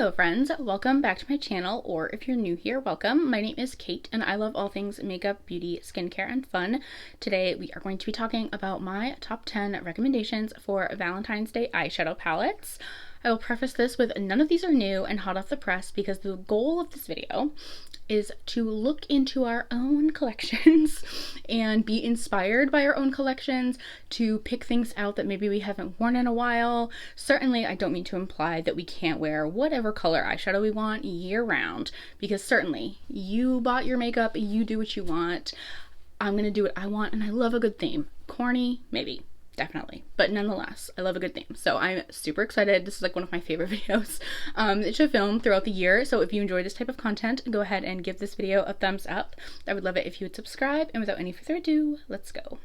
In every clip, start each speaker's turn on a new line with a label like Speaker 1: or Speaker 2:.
Speaker 1: Hello friends, welcome back to my channel, or if you're new here, welcome. My name is Kate and I love all things makeup, beauty, skincare, and fun. Today we are going to be talking about my top 10 recommendations for Valentine's Day eyeshadow palettes. I will preface this with none of these are new and hot off the press because the goal of this video is to look into our own collections and be inspired by our own collections, to pick things out that maybe we haven't worn in a while. Certainly, I don't mean to imply that we can't wear whatever color eyeshadow we want year round, because certainly you bought your makeup, you do what you want. I'm gonna do what I want, and I love a good theme. Corny, maybe. Definitely, but nonetheless, I love a good theme. So I'm super excited. This is like one of my favorite videos to film throughout the year. So if you enjoy this type of content, go ahead and give this video a thumbs up. I would love it if you would subscribe. And without any further ado, let's go.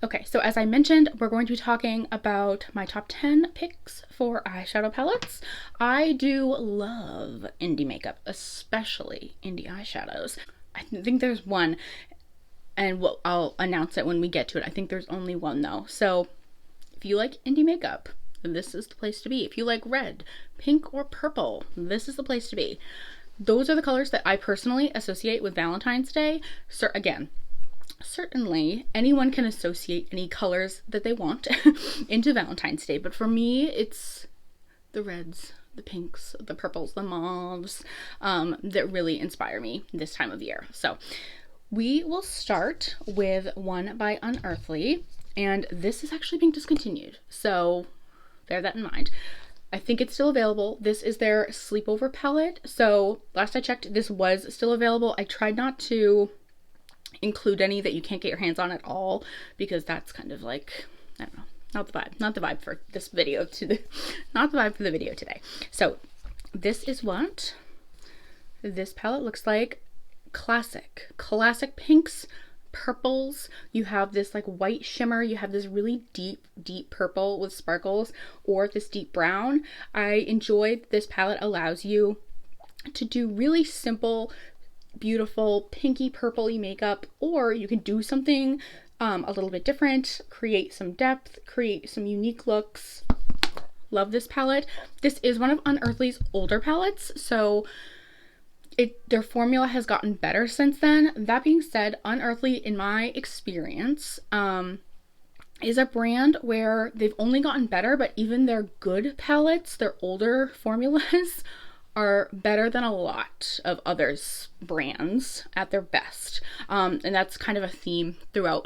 Speaker 1: Okay, so as I mentioned, we're going to be talking about my top 10 picks for eyeshadow palettes. I do love indie makeup, especially indie eyeshadows. I think there's one, and I'll announce it when we get to it. I think there's only one though. So if you like indie makeup, this is the place to be. If you like red, pink, or purple, this is the place to be. Those are the colors that I personally associate with Valentine's Day. So again, certainly anyone can associate any colors that they want into Valentine's Day, but for me it's the reds, the pinks, the purples, the mauves that really inspire me this time of year. So we will start with one by Unearthly, and this is actually being discontinued, so bear that in mind. I think it's still available. This is their sleepover palette, so last I checked this was still available. I tried not to include any that you can't get your hands on at all, because that's kind of like, I don't know, not the vibe for this video not the vibe for the video today. So this is what this palette looks like. Classic pinks, purples. You have this like white shimmer, you have this really deep purple with sparkles, or this deep brown. I enjoyed this palette allows you to do really simple, beautiful pinky purpley makeup, or you can do something a little bit different, create some depth, create some unique looks. Love this palette. This is one of Unearthly's older palettes, so their formula has gotten better since then. That being said, Unearthly, in my experience, is a brand where they've only gotten better, but even their good palettes, their older formulas, are better than a lot of others brands at their best. And that's kind of a theme throughout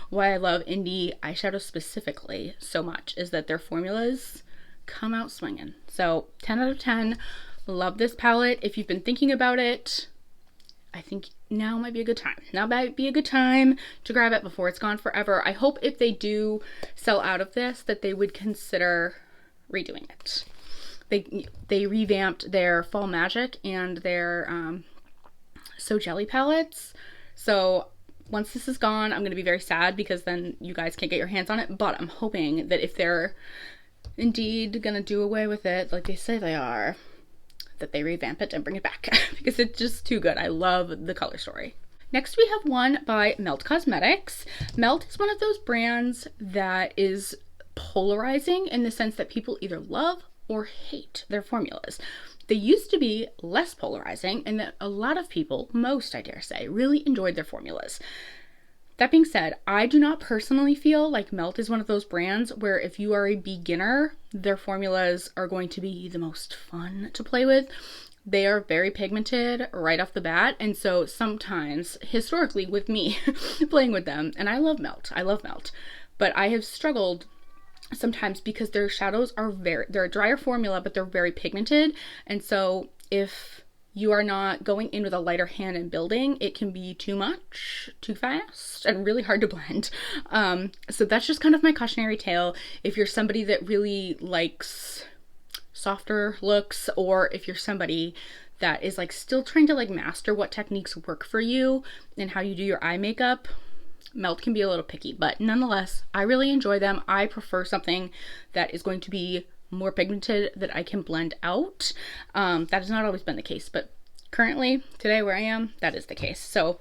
Speaker 1: why I love indie eyeshadow specifically so much, is that their formulas come out swinging. So 10 out of 10. Love this palette. If you've been thinking about it, I think now might be a good time. Now might be a good time to grab it before it's gone forever. I hope if they do sell out of this that they would consider redoing it. They revamped their Fall Magic and their So Jelly palettes. So once this is gone, I'm going to be very sad, because then you guys can't get your hands on it. But I'm hoping that if they're indeed going to do away with it, like they say they are, that they revamp it and bring it back, because it's just too good. I love the color story. Next we have one by Melt Cosmetics. Melt is one of those brands that is polarizing in the sense that people either love or hate their formulas. They used to be less polarizing, and that a lot of people, most I dare say, really enjoyed their formulas. That being said, I do not personally feel like Melt is one of those brands where if you are a beginner, their formulas are going to be the most fun to play with. They are very pigmented right off the bat, and so sometimes, historically with me, playing with them, and I love Melt, but I have struggled sometimes because their shadows are they're a drier formula, but they're very pigmented, and so if you are not going in with a lighter hand and building, it can be too much, too fast, and really hard to blend. So that's just kind of my cautionary tale. If you're somebody that really likes softer looks, or if you're somebody that is like still trying to like master what techniques work for you and how you do your eye makeup, Melt can be a little picky, but nonetheless, I really enjoy them. I prefer something that is going to be more pigmented that I can blend out. That has not always been the case, but currently, today where I am, that is the case. So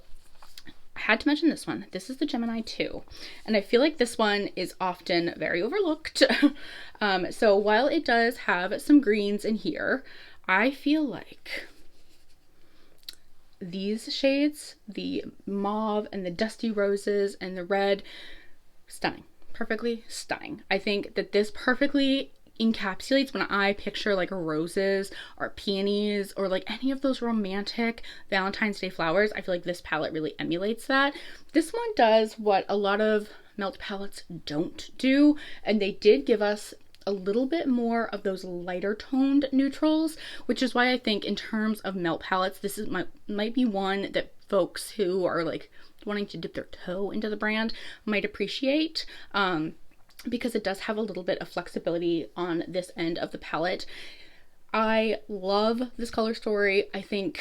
Speaker 1: I had to mention this one. This is the Gemini 2. And I feel like this one is often very overlooked. So while it does have some greens in here, I feel like these shades, the mauve and the dusty roses and the red, stunning. Perfectly stunning. I think that this perfectly encapsulates when I picture like roses or peonies or like any of those romantic Valentine's Day flowers. I feel like this palette really emulates that. This one does what a lot of melt palettes don't do, and they did give us a little bit more of those lighter toned neutrals, which is why I think in terms of melt palettes, this is might be one that folks who are like wanting to dip their toe into the brand might appreciate. Because it does have a little bit of flexibility on this end of the palette. I love this color story. I think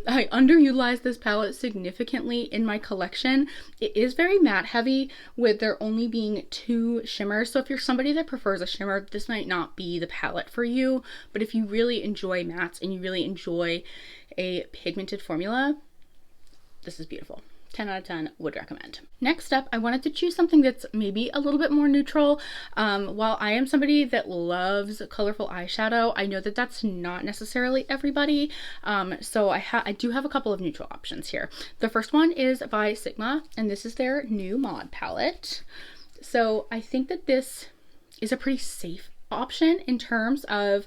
Speaker 1: I underutilized this palette significantly in my collection. It is very matte heavy with there only being 2 shimmers. So if you're somebody that prefers a shimmer, this might not be the palette for you. But if you really enjoy mattes and you really enjoy a pigmented formula, this is beautiful. 10 out of 10 would recommend. Next up, I wanted to choose something that's maybe a little bit more neutral. While I am somebody that loves colorful eyeshadow, I know that that's not necessarily everybody. So I do have a couple of neutral options here. The first one is by Sigma, and this is their new mod palette. So I think that this is a pretty safe option in terms of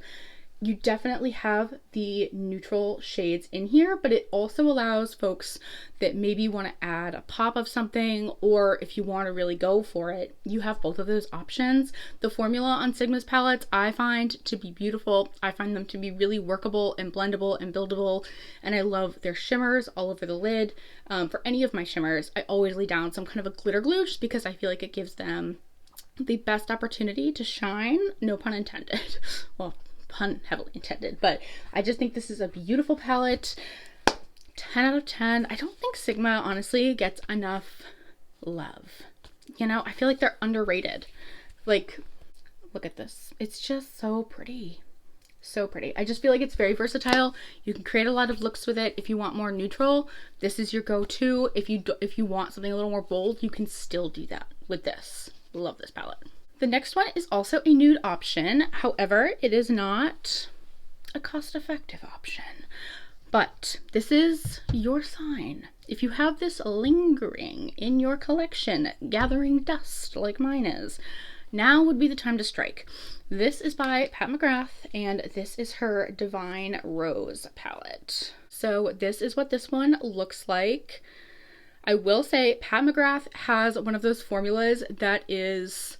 Speaker 1: you definitely have the neutral shades in here, but it also allows folks that maybe want to add a pop of something, or if you want to really go for it, you have both of those options. The formula on Sigma's palettes I find to be beautiful. I find them to be really workable and blendable and buildable, and I love their shimmers all over the lid. For any of my shimmers, I always lay down some kind of a glitter glue just because I feel like it gives them the best opportunity to shine, no pun intended. Well, pun heavily intended, but I just think this is a beautiful palette. 10 out of 10. I don't think Sigma honestly gets enough love. You know, I feel like they're underrated. Like, look at this. It's just so pretty. So pretty. I just feel like it's very versatile. You can create a lot of looks with it. If you want more neutral, this is your go-to. If you want something a little more bold, you can still do that with this. Love this palette. The next one is also a nude option. However, it is not a cost-effective option. But this is your sign. If you have this lingering in your collection, gathering dust like mine is, now would be the time to strike. This is by Pat McGrath, and this is her Divine Rose palette. So this is what this one looks like. I will say Pat McGrath has one of those formulas that is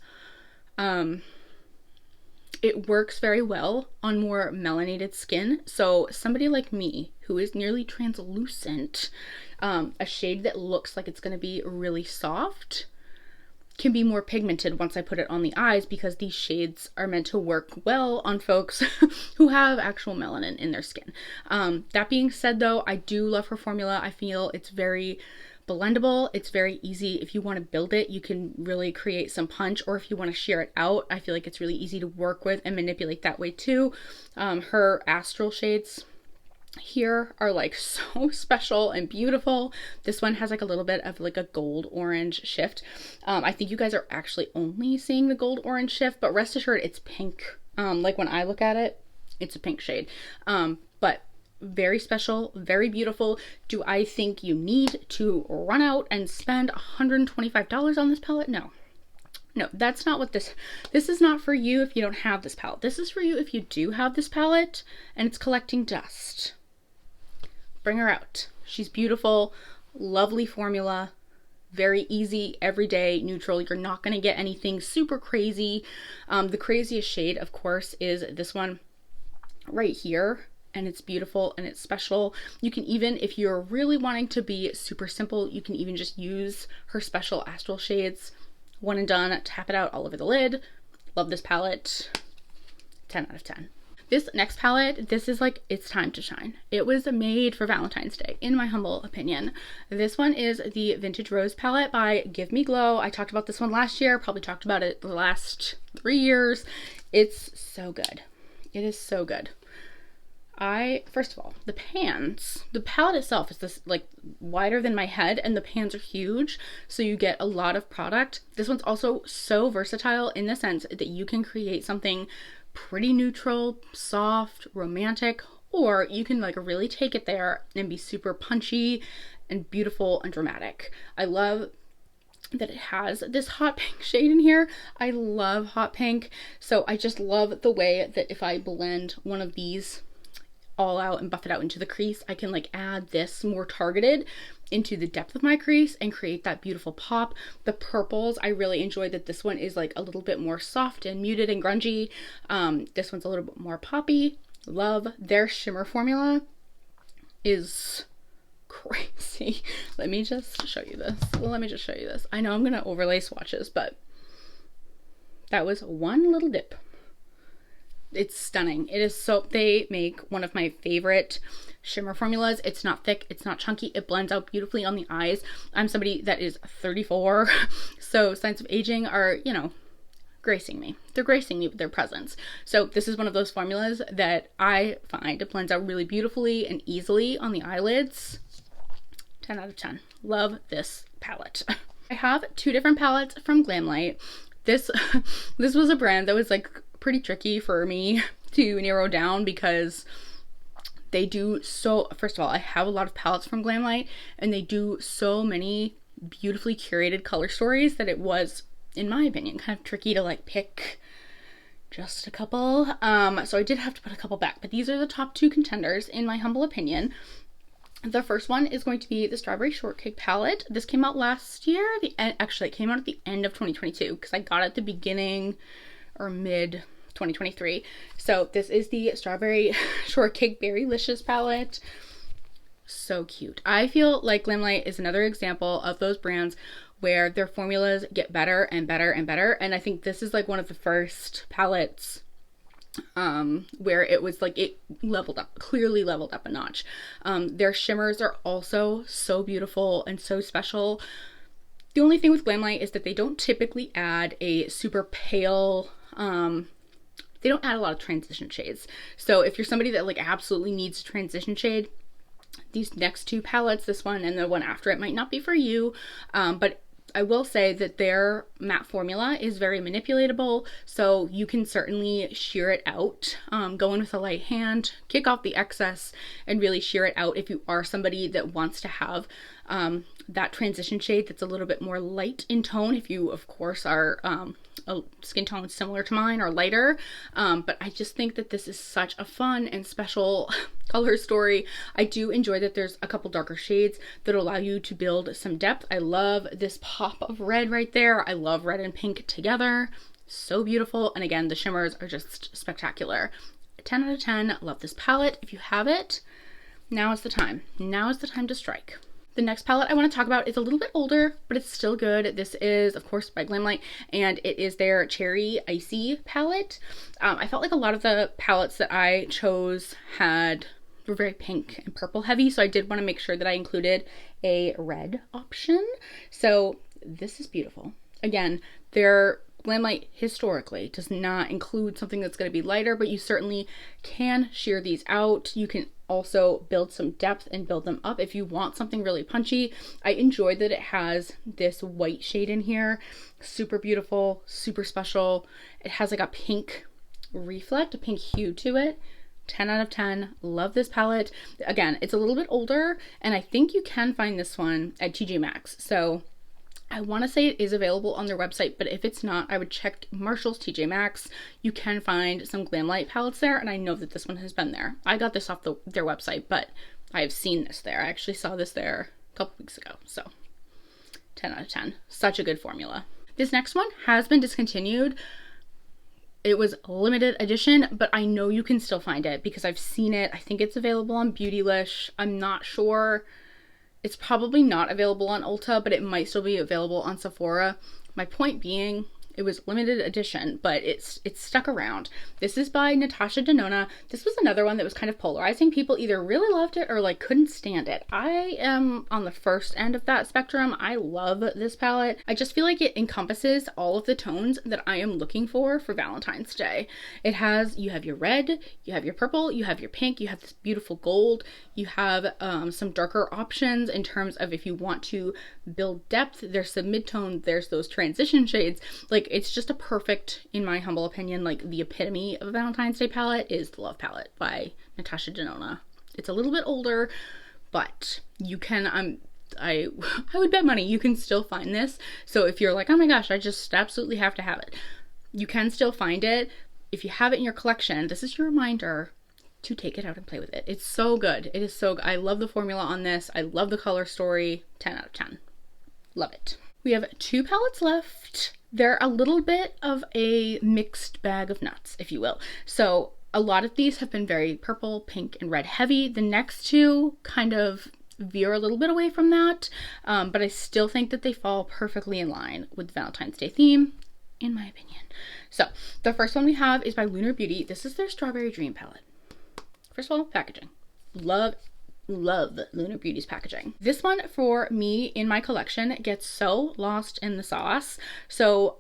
Speaker 1: it works very well on more melanated skin. So somebody like me who is nearly translucent, a shade that looks like it's going to be really soft can be more pigmented once I put it on the eyes, because these shades are meant to work well on folks who have actual melanin in their skin. That being said though, I do love her formula. I feel it's very blendable. It's very easy. If you want to build it, you can really create some punch, or if you want to sheer it out, I feel like it's really easy to work with and manipulate that way too. Her astral shades here are like so special and beautiful. This one has like a little bit of like a gold orange shift. I think you guys are actually only seeing the gold orange shift, but rest assured it's pink. Like when I look at it, it's a pink shade. But very special, very beautiful. Do I think you need to run out and spend $125 on this palette? No. No, that's not what this is not for you if you don't have this palette. This is for you if you do have this palette and it's collecting dust. Bring her out. She's beautiful, lovely formula, very easy, everyday, neutral. You're not going to get anything super crazy. The craziest shade, of course, is this one right here. And it's beautiful and it's special. You can even, if you're really wanting to be super simple, you can even just use her special astral shades. One and done, tap it out all over the lid. Love this palette. 10 out of 10. This next palette, this is like, it's time to shine. It was made for Valentine's Day, in my humble opinion. This one is the Vintage Rose palette by Give Me Glow. I talked about this one last year, probably talked about it the last 3 years. It's so good. It is so good. first of all, the pans, the palette itself is this like wider than my head, and the pans are huge, so you get a lot of product. This one's also so versatile in the sense that you can create something pretty neutral, soft, romantic, or you can like really take it there and be super punchy and beautiful and dramatic. I love that it has this hot pink shade in here. I love hot pink, so I just love the way that if I blend one of these all out and buff it out into the crease, I can like add this more targeted into the depth of my crease and create that beautiful pop. The purples, I really enjoy that this one is like a little bit more soft and muted and grungy. This one's a little bit more poppy. Love their shimmer formula is crazy. Let me just show you this. I know I'm gonna overlay swatches, but that was one little dip. It's stunning. It is so, they make one of my favorite shimmer formulas. It's not thick, it's not chunky, it blends out beautifully on the eyes. I'm somebody that is 34, so signs of aging are, you know, gracing me. They're gracing me with their presence. So this is one of those formulas that I find it blends out really beautifully and easily on the eyelids. 10 out of 10. Love this palette. I have two different palettes from Glamlight. This was a brand that was like pretty tricky for me to narrow down because they do so, first of all, I have a lot of palettes from Glamlight and they do so many beautifully curated color stories that it was, in my opinion, kind of tricky to like pick just a couple. So I did have to put a couple back, but these are the top two contenders in my humble opinion. The first one is going to be the Strawberry Shortcake palette. This came out last year. Actually, it came out at the end of 2022 because I got it at the beginning or mid 2023. So this is the Strawberry Shortcake Berrylicious palette. So cute. I feel like Glamlight is another example of those brands where their formulas get better and better and better. And I think this is like one of the first palettes where it was like it leveled up, clearly leveled up a notch. Their shimmers are also so beautiful and so special. The only thing with Glamlight is that they don't typically add a super pale, they don't add a lot of transition shades. So if you're somebody that like absolutely needs a transition shade, these next two palettes, this one and the one after it, might not be for you, but I will say that their matte formula is very manipulatable, so you can certainly sheer it out. Go in with a light hand, kick off the excess, and really sheer it out if you are somebody that wants to have that transition shade that's a little bit more light in tone. If you, of course, are a skin tone similar to mine or lighter. But I just think that this is such a fun and special color story. I do enjoy that there's a couple darker shades that allow you to build some depth. I love this pop of red right there. I love red and pink together. So beautiful. And again, the shimmers are just spectacular. 10 out of 10. Love this palette. If you have it, now is the time. Now is the time to strike. The next palette I want to talk about is a little bit older, but it's still good. This is, of course, by Glamlight, and it is their Cherry Icy palette. I felt like a lot of the palettes that I chose were very pink and purple heavy, so I did want to make sure that I included a red option. So this is beautiful. Again, their Glamlight historically does not include something that's going to be lighter, but you certainly can sheer these out. You can also build some depth and build them up if you want something really punchy. I enjoyed that it has this white shade in here. Super beautiful, super special. It has like a pink reflect, a pink hue to it. 10 out of 10. Love this palette. Again, it's a little bit older, and I think you can find this one at TJ Maxx. So I want to say it is available on their website, but if it's not, I would check Marshall's, TJ Maxx. You can find some Glamlight palettes there, and I know that this one has been there. I got this off their website, but I have seen this there. I actually saw this there a couple weeks ago, so 10 out of 10. Such a good formula. This next one has been discontinued. It was limited edition, but I know you can still find it because I've seen it. I think it's available on Beautylish. I'm not sure. It's probably not available on Ulta, but it might still be available on Sephora. My point being, It was limited edition, but it's stuck around. This is by Natasha Denona. This was another one that was kind of polarizing. People either really loved it or like couldn't stand it. I am on the first end of that spectrum. I love this palette. I just feel like it encompasses all of the tones that I am looking for Valentine's Day. It has, you have your red, you have your purple, you have your pink, you have this beautiful gold, you have some darker options in terms of if you want to build depth. There's some mid-tone, there's those transition shades. Like, it's just a perfect, in my humble opinion, like the epitome of a Valentine's Day palette is the Love Palette by Natasha Denona. It's a little bit older, but you can, I would bet money you can still find this. So if you're like, oh my gosh, I just absolutely have to have it, you can still find it. If you have it in your collection, this is your reminder to take it out and play with it. It's so good. It is so good. I love the formula on this. I love the color story. 10 out of 10. Love it. We have 2 palettes left. They're a little bit of a mixed bag of nuts, if you will. So a lot of these have been very purple, pink, and red heavy. The next 2 kind of veer a little bit away from that, but I still think that they fall perfectly in line with the Valentine's Day theme, in my opinion. So the first one we have is by Lunar Beauty. This is their Strawberry Dream palette. First of all, packaging. Love Lunar Beauty's packaging. This one for me in my collection gets so lost in the sauce. So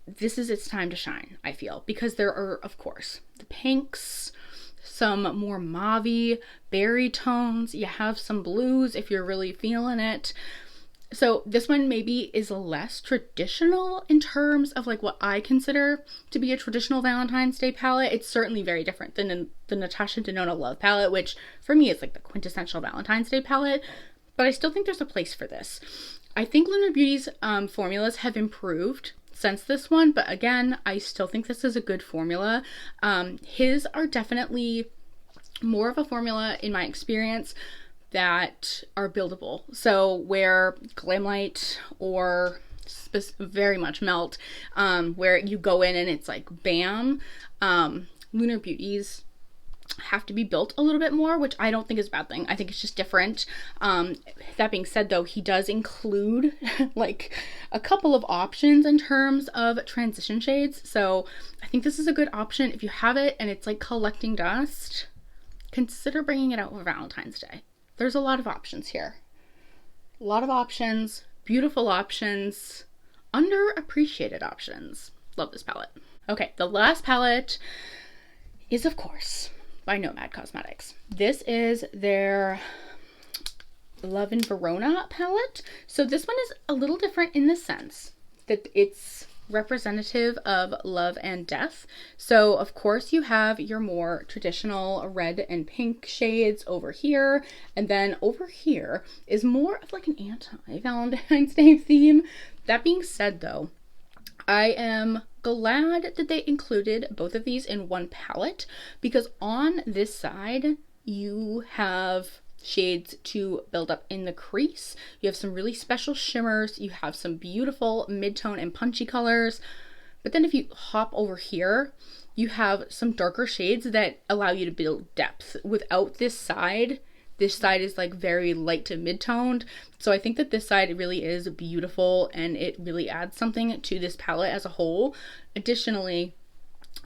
Speaker 1: this is its time to shine, I feel, because there are, of course, the pinks, some more mauve-y berry tones. You have some blues if you're really feeling it. So this one maybe is less traditional in terms of like what I consider to be a traditional Valentine's Day palette. It's certainly very different than the Natasha Denona Love palette, which for me is like the quintessential Valentine's Day palette, but I still think there's a place for this. I think Lunar Beauty's formulas have improved since this one, but again, I still think this is a good formula. His are definitely more of a formula in my experience that are buildable. So where Glamlite or very much Melt, where you go in and it's like bam, Lunar Beauties have to be built a little bit more, which I don't think is a bad thing. I think it's just different. That being said though, he does include like a couple of options in terms of transition shades. So I think this is a good option. If you have it and it's like collecting dust, consider bringing it out for Valentine's Day. There's a lot of options here. A lot of options, beautiful options, underappreciated options. Love this palette. Okay, the last palette is, of course, by Nomad Cosmetics. This is their Love in Verona palette. So this one is a little different in the sense that it's representative of love and death. So of course you have your more traditional red and pink shades over here, and then over here is more of like an anti-Valentine's Day theme. That being said though, I am glad that they included both of these in one palette, because on this side you have shades to build up in the crease. You have some really special shimmers. You have some beautiful mid-tone and punchy colors. But then if you hop over here, you have some darker shades that allow you to build depth. Without this side is like very light to mid-toned. So I think that this side really is beautiful and it really adds something to this palette as a whole. Additionally,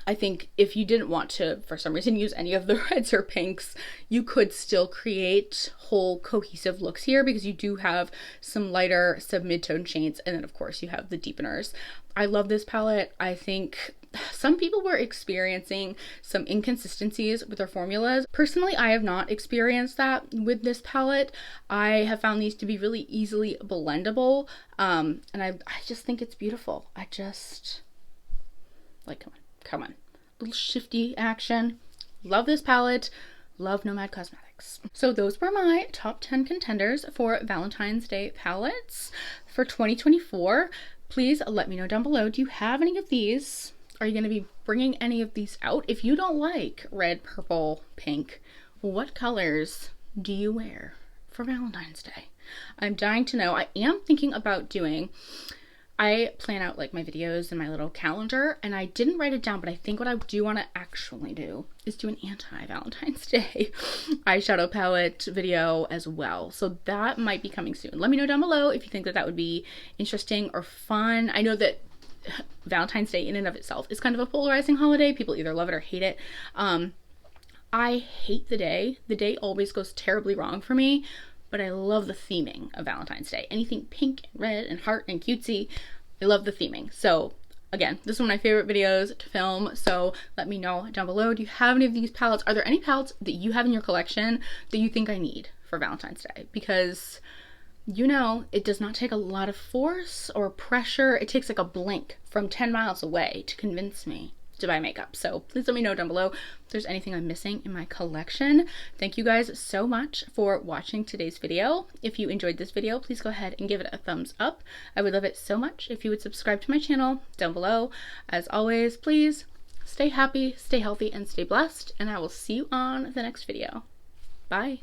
Speaker 1: I think if you didn't want to, for some reason, use any of the reds or pinks, you could still create whole cohesive looks here, because you do have some lighter, some mid-tone shades, and then of course you have the deepeners. I love this palette. I think some people were experiencing some inconsistencies with their formulas. Personally, I have not experienced that with this palette. I have found these to be really easily blendable, and I just think it's beautiful. I just, like, come on. Little shifty action. Love this palette. Love Nomad Cosmetics. So those were my top 10 contenders for Valentine's Day palettes for 2024. Please let me know down below. Do you have any of these? Are you going to be bringing any of these out? If you don't like red, purple, pink, what colors do you wear for Valentine's Day? I'm dying to know. I am thinking about doing, I plan out like my videos in my little calendar, and I didn't write it down, but I think what I do want to actually do is do an anti-Valentine's Day eyeshadow palette video as well. So that might be coming soon. Let me know down below if you think that that would be interesting or fun. I know that Valentine's Day in and of itself is kind of a polarizing holiday. People either love it or hate it. I hate the day. The day always goes terribly wrong for me, but I love the theming of Valentine's Day. Anything pink and red and heart and cutesy, I love the theming. So again, this is one of my favorite videos to film, so let me know down below. Do you have any of these palettes? Are there any palettes that you have in your collection that you think I need for Valentine's Day? Because you know, it does not take a lot of force or pressure. It takes like a blink from 10 miles away to convince me to buy makeup. So please let me know down below if there's anything I'm missing in my collection. Thank you guys so much for watching today's video. If you enjoyed this video, please go ahead and give it a thumbs up. I would love it so much if you would subscribe to my channel down below. As always, please stay happy, stay healthy, and stay blessed, and I will see you on the next video. Bye.